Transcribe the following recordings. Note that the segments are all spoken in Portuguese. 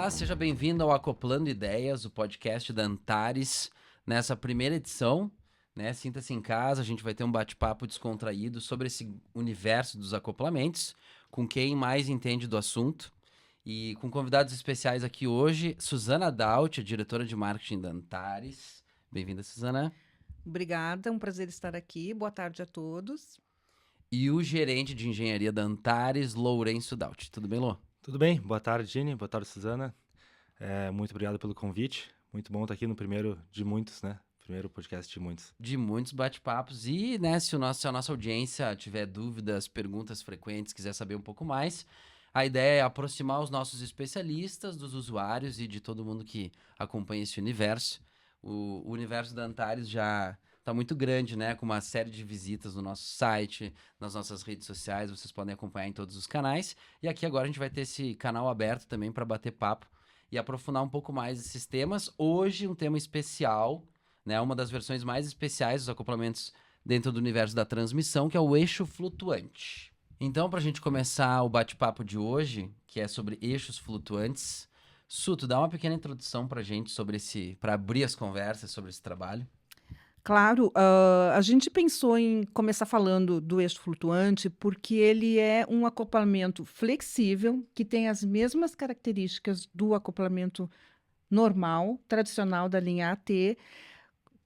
Olá, seja bem-vindo ao Acoplando Ideias, o podcast da Antares. Nessa primeira edição, né, sinta-se em casa, a gente vai ter um bate-papo descontraído sobre esse universo dos acoplamentos, com quem mais entende do assunto. E com convidados especiais aqui hoje, Suzana Daut, a diretora de marketing da Antares. Bem-vinda, Suzana. Obrigada, é um prazer estar aqui. Boa tarde a todos. E o gerente de engenharia da Antares, Lourenço Daut. Tudo bem, Lô? Tudo bem? Boa tarde, Gini. Boa tarde, Suzana. Muito obrigado pelo convite. Muito bom estar aqui no primeiro de muitos, né? Primeiro podcast de muitos. De muitos bate-papos. E, né, se a nossa audiência tiver dúvidas, perguntas frequentes, quiser saber um pouco mais, a ideia é aproximar os nossos especialistas dos usuários e de todo mundo que acompanha esse universo. O universo da Antares já está muito grande, né? Com uma série de visitas no nosso site, nas nossas redes sociais, vocês podem acompanhar em todos os canais. E aqui agora a gente vai ter esse canal aberto também para bater papo e aprofundar um pouco mais esses temas. Hoje, um tema especial, né? Uma das versões mais especiais dos acoplamentos dentro do universo da transmissão, que é o eixo flutuante. Então, para a gente começar o bate-papo de hoje, que é sobre eixos flutuantes, Su, tu dá uma pequena introdução para a gente sobre para abrir as conversas sobre esse trabalho. Claro, a gente pensou em começar falando do eixo flutuante porque ele é um acoplamento flexível que tem as mesmas características do acoplamento normal, tradicional da linha AT.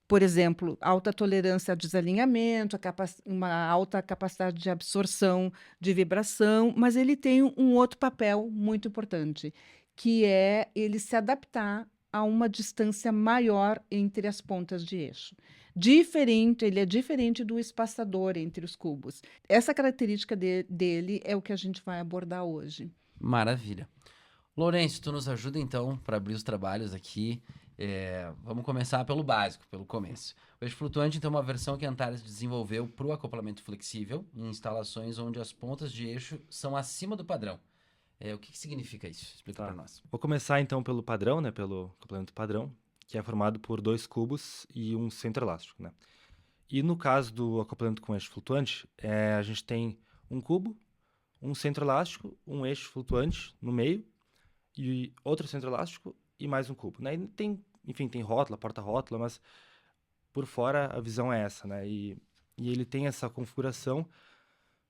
Por exemplo, alta tolerância a desalinhamento, uma alta capacidade de absorção de vibração, mas ele tem um outro papel muito importante, que é ele se adaptar a uma distância maior entre as pontas de eixo. Ele é diferente do espaçador entre os cubos. Essa característica dele é o que a gente vai abordar hoje. Maravilha. Lourenço, tu nos ajuda então para abrir os trabalhos aqui. Vamos começar pelo básico, pelo começo. O eixo flutuante, então, é uma versão que a Antares desenvolveu para o acoplamento flexível em instalações onde as pontas de eixo são acima do padrão. O que significa isso? Explica para nós. Vou começar então pelo padrão, né? Pelo acoplamento padrão, que é formado por 2 cubos e um centro elástico, né? E no caso do acoplamento com eixo flutuante, a gente tem um cubo, um centro elástico, um eixo flutuante no meio e outro centro elástico e mais um cubo, né? E tem rótula, porta-rótula, mas por fora a visão é essa, né? E ele tem essa configuração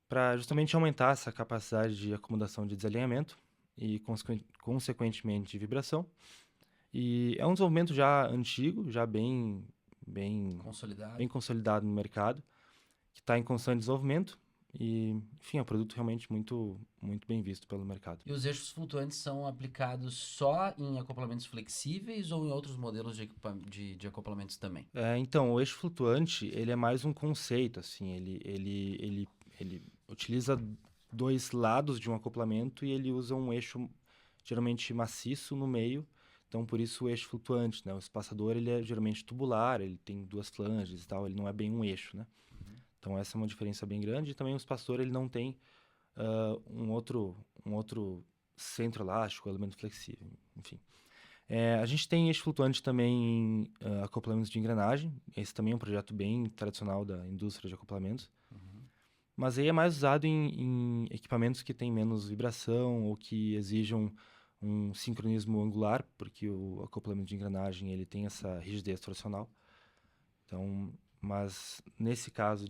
para justamente aumentar essa capacidade de acomodação de desalinhamento e, consequentemente, de vibração. E é um desenvolvimento já antigo, já bem consolidado no mercado, que está em constante desenvolvimento. E, enfim, é um produto realmente muito, muito bem visto pelo mercado. E os eixos flutuantes são aplicados só em acoplamentos flexíveis ou em outros modelos de acoplamentos também? Então, o eixo flutuante, ele é mais um conceito, assim, ele utiliza 2 lados de um acoplamento e ele usa um eixo geralmente maciço no meio, então por isso o eixo flutuante, né? O espaçador, ele é geralmente tubular, ele tem 2 flanges e tal, ele não é bem um eixo, né? Então essa é uma diferença bem grande. E também o espaçador, ele não tem um outro centro elástico, elemento flexível, enfim. A gente tem eixo flutuante também em acoplamentos de engrenagem. Esse também é um projeto bem tradicional da indústria de acoplamentos. Mas aí é mais usado em equipamentos que têm menos vibração ou que exijam um sincronismo angular, porque o acoplamento de engrenagem ele tem essa rigidez torcional. Então, mas nesse caso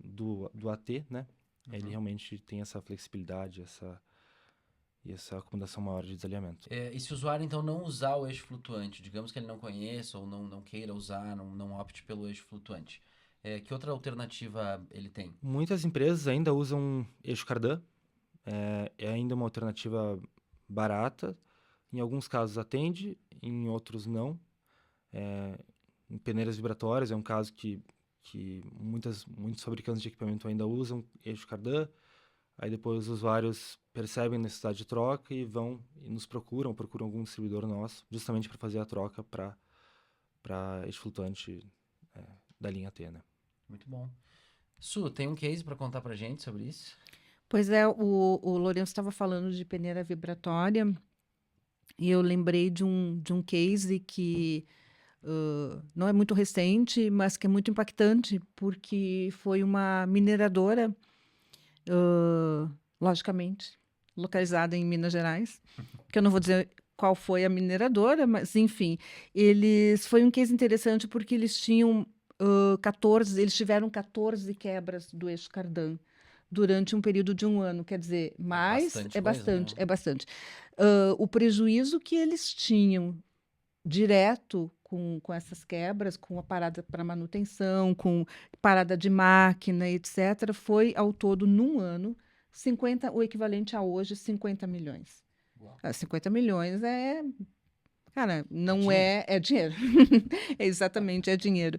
do AT, né, ele realmente tem essa flexibilidade, essa acomodação maior de desalinhamento. E se o usuário, então, não usar o eixo flutuante, digamos que ele não conheça ou não queira usar, não opte pelo eixo flutuante, que outra alternativa ele tem? Muitas empresas ainda usam eixo cardan, é ainda uma alternativa barata, em alguns casos atende, em outros não. Em peneiras vibratórias é um caso que muitos fabricantes de equipamento ainda usam eixo cardan, aí depois os usuários percebem a necessidade de troca e vão e nos procuram algum distribuidor nosso, justamente para fazer a troca para eixo flutuante da linha T, né? Muito bom. Su, tem um case para contar pra gente sobre isso? Pois é, o Lourenço estava falando de peneira vibratória e eu lembrei de um case que não é muito recente, mas que é muito impactante, porque foi uma mineradora, logicamente, localizada em Minas Gerais, que eu não vou dizer qual foi a mineradora, mas enfim, foi um case interessante porque eles tinham 14, eles tiveram 14 quebras do eixo Cardan durante um período de um ano, quer dizer, mais Bastante coisa, né? é bastante. O prejuízo que eles tinham direto com essas quebras, com a parada para manutenção, com parada de máquina, etc., foi ao todo, num ano, o equivalente a hoje, 50 milhões. Uau. 50 milhões cara, não Dinheiro. é dinheiro. Exatamente, é dinheiro.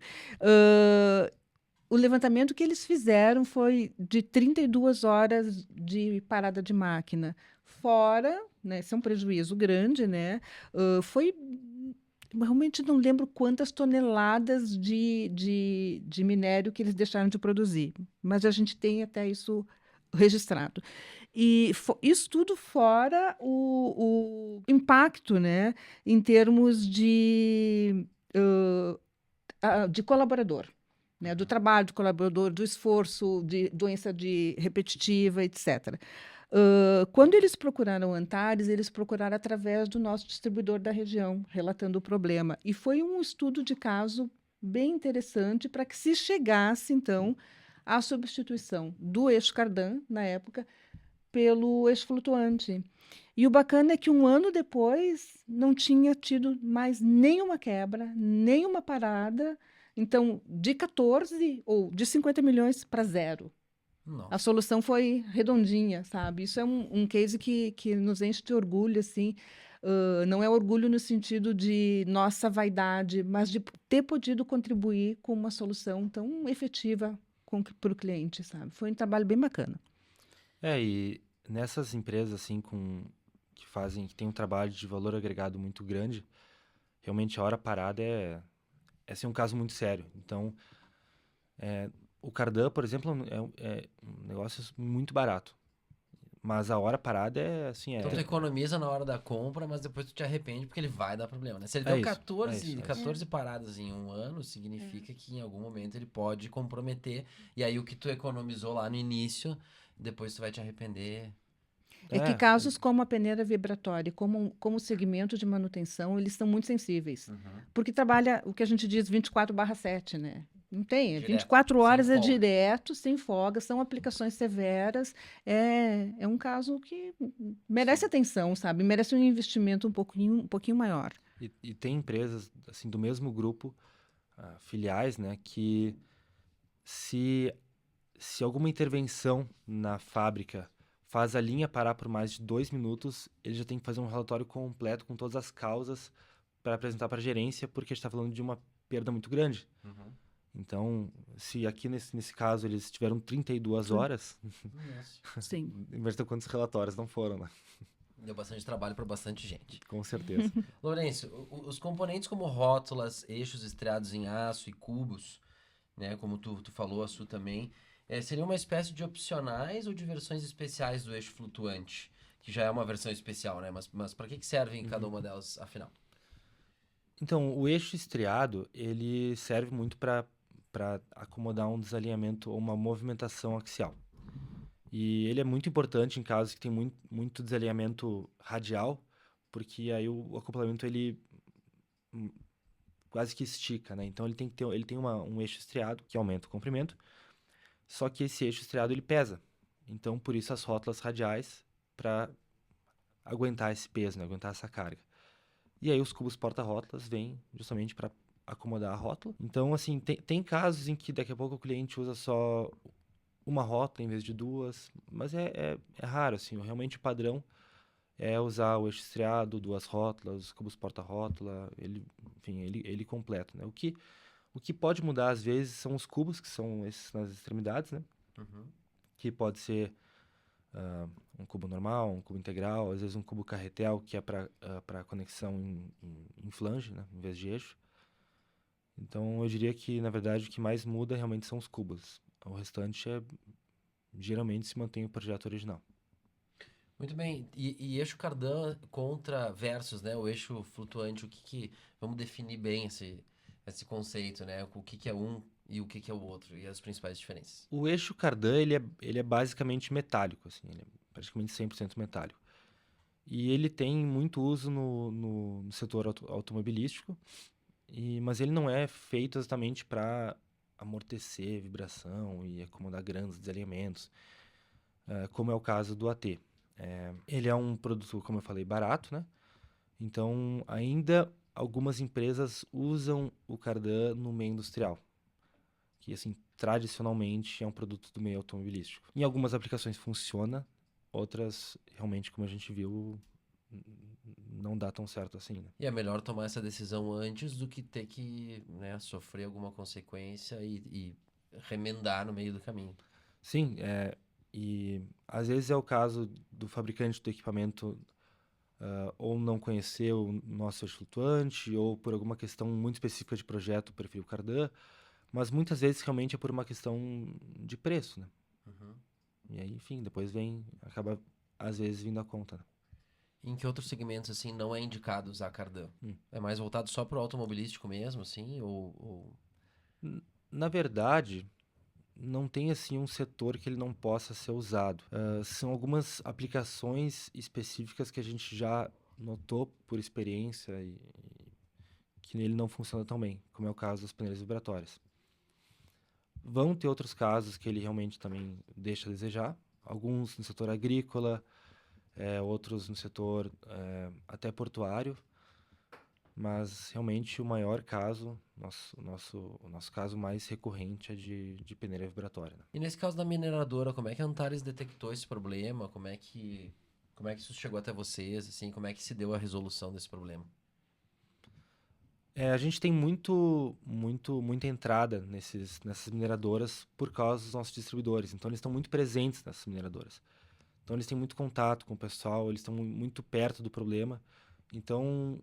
O levantamento que eles fizeram foi de 32 horas de parada de máquina. Fora, né, isso é um prejuízo grande, né? Foi realmente não lembro quantas toneladas de minério que eles deixaram de produzir, mas a gente tem até isso registrado. E isso tudo fora o impacto, né, em termos de colaborador, né, do trabalho de colaborador, do esforço, de doença repetitiva, etc. Quando eles procuraram Antares, eles procuraram através do nosso distribuidor da região, relatando o problema. E foi um estudo de caso bem interessante para que se chegasse, então, à substituição do eixo Cardan, na época, pelo eixo flutuante. E o bacana é que um ano depois não tinha tido mais nenhuma quebra, nenhuma parada. Então, de 14 ou de 50 milhões para zero. A Nossa. solução foi redondinha, sabe? Isso é um case que nos enche de orgulho, assim. Não é orgulho no sentido de nossa vaidade, mas de ter podido contribuir com uma solução tão efetiva para o cliente, sabe? Foi um trabalho bem bacana. E nessas empresas, assim, que tem um trabalho de valor agregado muito grande, realmente a hora parada é assim, um caso muito sério. Então, o Cardan, por exemplo, é um negócio muito barato. Mas a hora parada é, assim, Então tu economiza na hora da compra, mas depois tu te arrepende porque ele vai dar problema, né? Se ele É deu isso, 14, é isso. 14 paradas em um ano, significa que em algum momento ele pode comprometer. E aí o que tu economizou lá no início, depois tu vai te arrepender. É que casos como a peneira vibratória, como segmento de manutenção, eles são muito sensíveis. Porque trabalha o que a gente diz 24/7, né? Não tem, Direto, 24 sem horas é folga. direto, sem folga, são aplicações severas. É um caso que merece atenção, sabe? Merece um investimento um pouquinho maior. E tem empresas, assim, do mesmo grupo, filiais, né, que se alguma intervenção na fábrica faz a linha parar por mais de 2 minutos, ele já tem que fazer um relatório completo com todas as causas para apresentar para a gerência, porque a gente está falando de uma perda muito grande. Então, se aqui nesse caso eles tiveram 32 horas, Sim. imagina quantos relatórios não foram, né? Deu bastante trabalho para bastante gente. Com certeza. Lourenço, os componentes como rótulas, eixos estriados em aço e cubos, né, como tu falou, a Su também, seriam uma espécie de opcionais ou de versões especiais do eixo flutuante, que já é uma versão especial, né? Mas para que servem cada uma delas, afinal? Então, o eixo estriado, ele serve muito para acomodar um desalinhamento ou uma movimentação axial. E ele é muito importante em casos que tem muito desalinhamento radial, porque aí o acoplamento ele quase que estica, né? Então ele tem um eixo estriado que aumenta o comprimento, só que esse eixo estriado ele pesa. Então por isso as rótulas radiais para aguentar esse peso, né? Aguentar essa carga. E aí os cubos porta-rótulas vêm justamente para acomodar a rótula. Então assim, tem casos em que daqui a pouco o cliente usa só uma rótula em vez de duas, mas é raro, assim, realmente o padrão é usar o eixo estriado, duas rótulas, cubos porta-rótula, enfim, ele completo, né? O que pode mudar às vezes são os cubos, que são esses nas extremidades, né? Que pode ser um cubo normal, um cubo integral, às vezes um cubo carretel, que é para conexão em flange, né? Em vez de eixo. Então eu diria que, na verdade, o que mais muda realmente são os cubos. O restante geralmente se mantém o projeto original. Muito bem. E eixo Cardan contra versus, né? O eixo flutuante, vamos definir bem esse conceito, né? O que é um e o que é o outro, e as principais diferenças. O eixo Cardan, ele é basicamente metálico, assim, ele é praticamente 100% metálico. E ele tem muito uso no setor automobilístico, mas ele não é feito exatamente para amortecer vibração e acomodar grandes desalinhamentos, como é o caso do AT. Ele é um produto, como eu falei, barato, né? Então, ainda algumas empresas usam o cardan no meio industrial, que, assim, tradicionalmente é um produto do meio automobilístico. Em algumas aplicações funciona, outras, realmente, como a gente viu, não dá tão certo assim, né? E é melhor tomar essa decisão antes do que ter que, né, sofrer alguma consequência e remendar no meio do caminho. Sim, e às vezes é o caso do fabricante do equipamento ou não conhecer o nosso eixo flutuante, ou por alguma questão muito específica de projeto preferir o cardan, mas muitas vezes realmente é por uma questão de preço, né? Uhum. E aí, enfim, depois acaba às vezes vindo a conta, né? Em que outros segmentos, assim, não é indicado usar cardan? Hum. É mais voltado só pro automobilístico mesmo, assim, ou... Na verdade, não tem assim um setor que ele não possa ser usado. São algumas aplicações específicas que a gente já notou por experiência e que ele não funciona tão bem, como é o caso das peneiras vibratórias. Vão ter outros casos que ele realmente também deixa a desejar, alguns no setor agrícola, outros no setor até portuário, mas realmente o maior caso, o nosso caso mais recorrente é de peneira vibratória, né? E nesse caso da mineradora, como é que a Antares detectou esse problema? Como é que isso chegou até vocês, assim? Como é que se deu a resolução desse problema? A gente tem muita entrada nessas mineradoras por causa dos nossos distribuidores. Então, eles estão muito presentes nessas mineradoras. Então, eles têm muito contato com o pessoal, eles estão muito perto do problema. Então,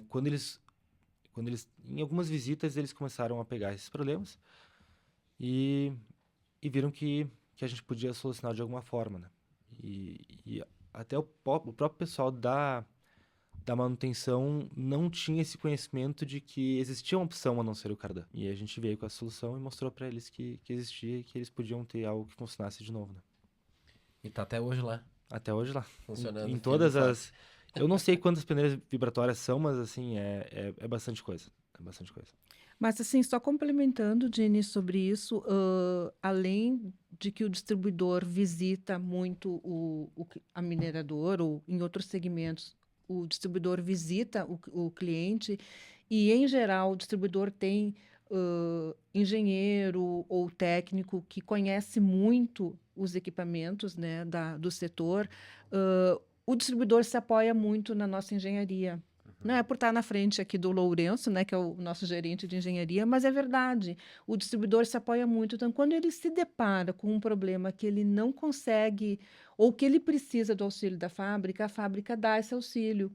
quando eles, em algumas visitas, eles começaram a pegar esses problemas e viram que a gente podia solucionar de alguma forma, né? E até o próprio pessoal da manutenção não tinha esse conhecimento de que existia uma opção a não ser o cardan. E a gente veio com a solução e mostrou para eles que existia e que eles podiam ter algo que funcionasse de novo, né? E tá até hoje lá, Até hoje lá. funcionando Em firme e todas forte. Eu não sei quantas peneiras vibratórias são, mas assim, é bastante coisa. É bastante coisa. Mas, assim, só complementando, Jenny, sobre isso, além de que o distribuidor visita muito a mineradora, ou em outros segmentos, o distribuidor visita o cliente e, em geral, o distribuidor tem engenheiro ou técnico que conhece muito os equipamentos, né, do setor. O distribuidor se apoia muito na nossa engenharia. Não é por estar na frente aqui do Lourenço, né, que é o nosso gerente de engenharia, mas é verdade. O distribuidor se apoia muito. Então, quando ele se depara com um problema que ele não consegue ou que ele precisa do auxílio da fábrica, a fábrica dá esse auxílio.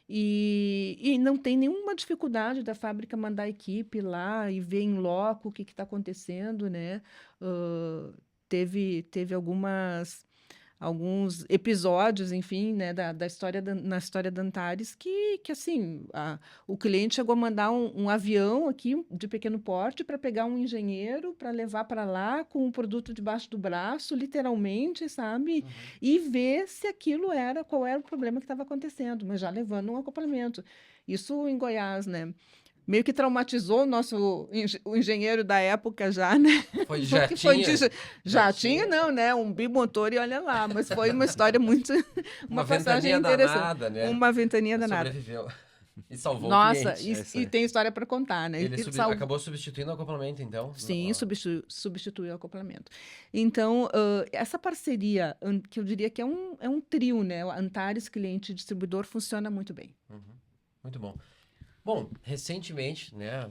E não tem nenhuma dificuldade da fábrica mandar a equipe lá e ver em loco o que está acontecendo, né? Teve alguns episódios, enfim, né, da história na história da Antares, que assim, o cliente chegou a mandar um avião aqui de pequeno porte para pegar um engenheiro para levar para lá com o produto debaixo do braço, literalmente, sabe? E ver se qual era o problema que estava acontecendo, mas já levando um acoplamento. Isso em Goiás, né? Meio que traumatizou o engenheiro da época já, né? Já Porque foi tinha? já tinha, não, né? Um bimotor e olha lá, mas foi uma história muito, Uma passagem ventania interessante, danada, né? uma ventania Mas danada. sobreviveu. E salvou o Nossa, cliente. isso e aí. tem história para contar, né? Ele acabou substituindo o acoplamento, então? Sim, substituiu o acoplamento. Então, essa parceria, que eu diria que é um trio, né? O Antares, cliente e distribuidor, funciona muito bem. Uhum. Muito bom. Bom, recentemente, né,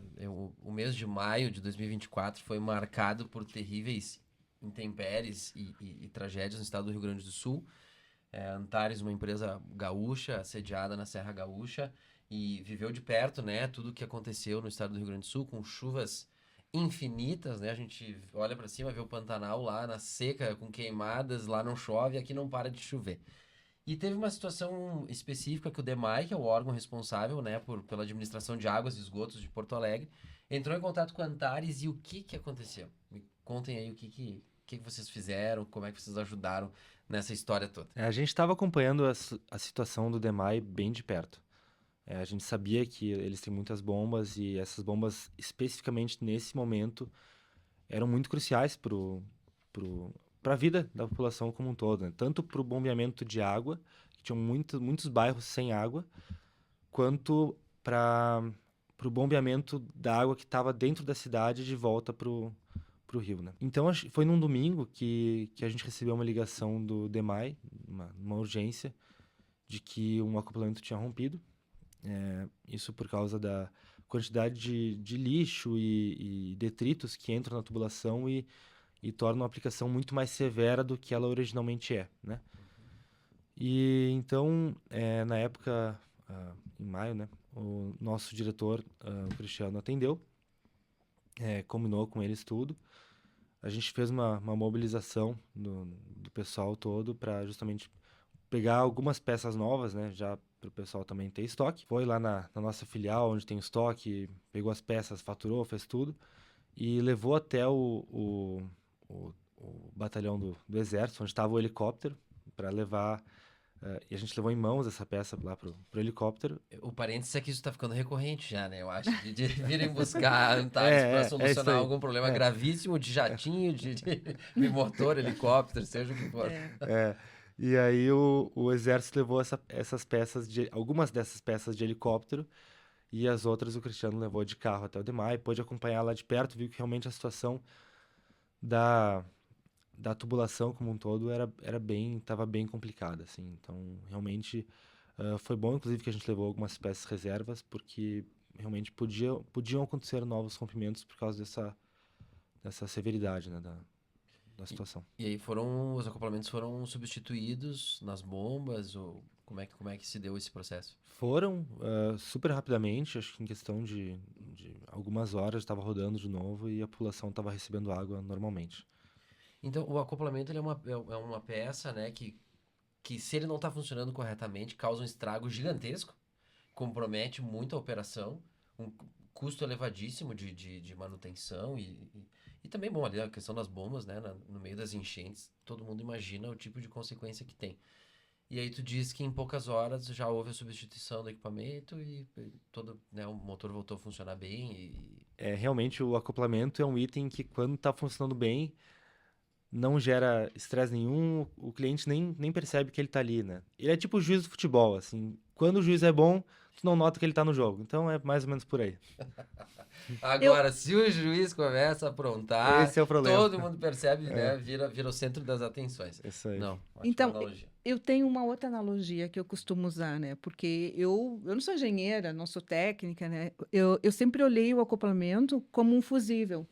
o mês de maio de 2024 foi marcado por terríveis intempéries e tragédias no estado do Rio Grande do Sul. Antares, uma empresa gaúcha, sediada na Serra Gaúcha, e viveu de perto, né, tudo o que aconteceu no estado do Rio Grande do Sul, com chuvas infinitas, né? A gente olha para cima, vê o Pantanal lá na seca, com queimadas, lá não chove, aqui não para de chover. E teve uma situação específica que o DEMAI, que é o órgão responsável, né, pela administração de águas e esgotos de Porto Alegre, entrou em contato com a Antares e o que aconteceu? Me contem aí o que que vocês fizeram, como é que vocês ajudaram nessa história toda? A gente estava acompanhando a situação do DEMAI bem de perto. A gente sabia que eles têm muitas bombas e essas bombas, especificamente nesse momento, eram muito cruciais para a vida da população como um todo, né? Tanto para o bombeamento de água, que tinham muitos bairros sem água, quanto para o bombeamento da água que estava dentro da cidade de volta para o rio, né? Então, foi num domingo que a gente recebeu uma ligação do DEMAI, uma urgência, de que um acoplamento tinha rompido. Isso por causa da quantidade de lixo e detritos que entram na tubulação e tornam a aplicação muito mais severa do que ela originalmente é, né? E então, na época, em maio, né, o nosso diretor, o Cristiano, atendeu, combinou com eles tudo. A gente fez uma mobilização do pessoal todo para justamente pegar algumas peças novas, né, já para o pessoal também ter estoque. Foi lá na nossa filial, onde tem o estoque, pegou as peças, faturou, fez tudo e levou até o batalhão do Exército, onde estava o helicóptero, para levar. E a gente levou em mãos essa peça lá pro helicóptero. O parênteses é que isso tá ficando recorrente já, né? Eu acho, de virem buscar Antares para solucionar algum problema gravíssimo de jatinho, de motor, helicóptero, seja o que for. E aí o Exército levou essas peças, algumas dessas peças de helicóptero, e as outras o Cristiano levou de carro até o DEMAI, pôde acompanhar lá de perto, viu que realmente a situação da tubulação como um todo estava bem complicada, assim. Então, realmente, foi bom, inclusive, que a gente levou algumas peças reservas, porque realmente podiam acontecer novos rompimentos por causa dessa severidade, né, da situação. E aí os acoplamentos foram substituídos nas bombas, ou como é que se deu esse processo? Foram super rapidamente, acho que em questão de algumas horas estava rodando de novo e a população estava recebendo água normalmente. Então, o acoplamento ele é uma peça, né, que se ele não está funcionando corretamente, causa um estrago gigantesco, compromete muito a operação, um custo elevadíssimo de manutenção e também, bom, ali a questão das bombas, né, no meio das enchentes, todo mundo imagina o tipo de consequência que tem. E aí tu diz que em poucas horas já houve a substituição do equipamento e todo, né, o motor voltou a funcionar bem Realmente o acoplamento é um item que quando está funcionando bem, não gera estresse nenhum, o cliente nem percebe que ele tá ali, né? Ele é tipo o juiz do futebol, assim, quando o juiz é bom, tu não nota que ele tá no jogo. Então é mais ou menos por aí. Agora, se o juiz começa a aprontar, Esse é o problema. todo mundo percebe, né? Vira o centro das atenções. Isso aí. Não, ótima Então, analogia. eu tenho uma outra analogia que eu costumo usar, né? Porque eu não sou engenheira, não sou técnica, né? Eu sempre olhei o acoplamento como um fusível.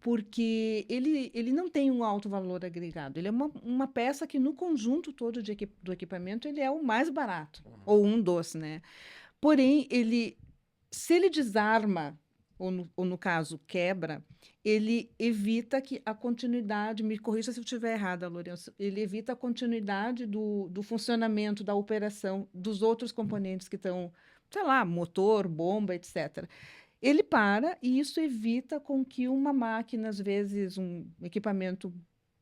Porque ele não tem um alto valor agregado. Ele é uma peça que, no conjunto todo do equipamento, ele é o mais barato, ou um dos, né? Porém, se ele desarma, ou no caso, quebra, ele evita que a continuidade, me corrija se eu estiver errada, Lourenço, ele evita a continuidade do funcionamento, da operação dos outros componentes que estão, sei lá, motor, bomba, etc. Ele para e isso evita com que uma máquina, às vezes um equipamento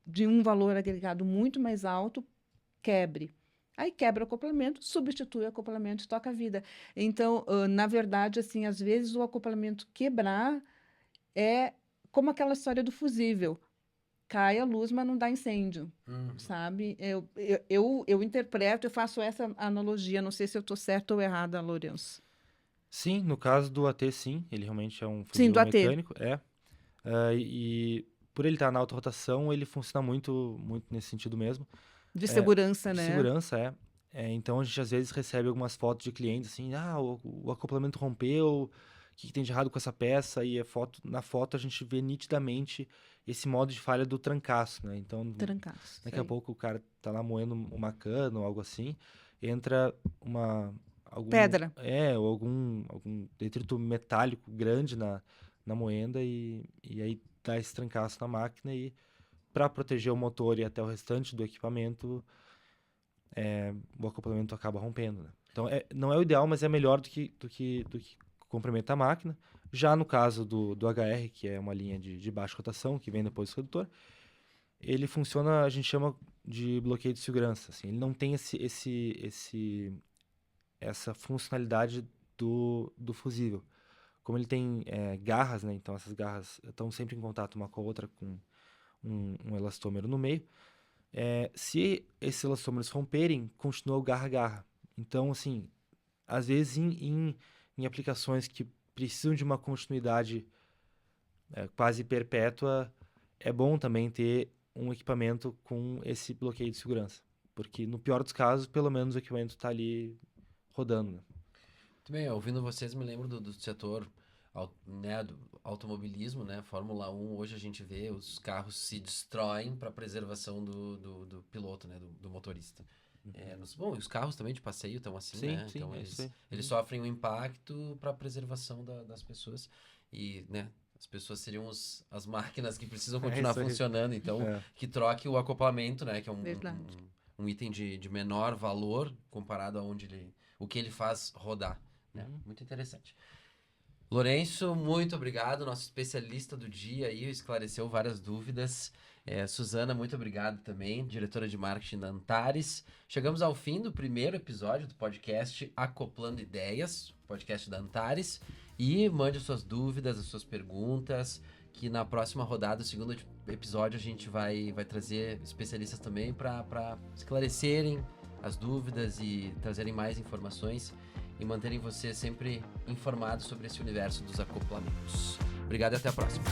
de um valor agregado muito mais alto, quebre. Aí quebra o acoplamento, substitui o acoplamento e toca a vida. Então, na verdade, assim, às vezes o acoplamento quebrar é como aquela história do fusível. Cai a luz, mas não dá incêndio, sabe? Eu interpreto, eu faço essa analogia. Não sei se eu estou certa ou errada, Lourenço. Sim, no caso do AT, sim, ele realmente é um Sim, fusível do AT. mecânico, e por ele estar na alta rotação, ele funciona muito, muito nesse sentido mesmo. De segurança, De né? segurança, então a gente às vezes recebe algumas fotos de clientes assim, o acoplamento rompeu, o que tem de errado com essa peça? E na foto a gente vê nitidamente esse modo de falha do trancaço, né? Então, Trancaço. daqui a pouco o cara tá lá moendo uma cana ou algo assim, entra Pedra. ou algum detrito metálico grande na moenda e aí dá esse trancaço na máquina e para proteger o motor e até o restante do equipamento, o acoplamento acaba rompendo, né? Então, não é o ideal, mas é melhor do que comprometa a máquina. Já no caso do HR, que é uma linha de baixa rotação, que vem depois do redutor, ele funciona, a gente chama de bloqueio de segurança, assim. Ele não tem essa funcionalidade do fusível. Como ele tem garras, né? Então essas garras estão sempre em contato uma com a outra com um elastômero no meio. Se esses elastômeros romperem, continua o garra-garra. Então, assim, às vezes em aplicações que precisam de uma continuidade quase perpétua, é bom também ter um equipamento com esse bloqueio de segurança. Porque no pior dos casos, pelo menos o equipamento está ali rodando, né? Muito bem, ouvindo vocês, me lembro do setor né, do automobilismo, né? Fórmula 1, hoje a gente vê os carros se destroem para preservação do piloto, né? Do motorista. Bom, e os carros também de passeio estão assim, Sim, né? sim, Então isso aí. eles sofrem um impacto para a preservação das pessoas. E, né? As pessoas seriam as máquinas que precisam continuar isso aí. funcionando. Então, que troque o acoplamento, né? Que é Verdade. um item de menor valor comparado a o que ele faz rodar. Né? Muito interessante. Lourenço, muito obrigado, nosso especialista do dia aí, esclareceu várias dúvidas. Suzana, muito obrigado também, diretora de marketing da Antares. Chegamos ao fim do primeiro episódio do podcast Acoplando Ideias, podcast da Antares. E mande as suas dúvidas, as suas perguntas, que na próxima rodada, o segundo episódio, a gente vai trazer especialistas também para esclarecerem as dúvidas e trazerem mais informações e manterem você sempre informado sobre esse universo dos acoplamentos. Obrigado e até a próxima.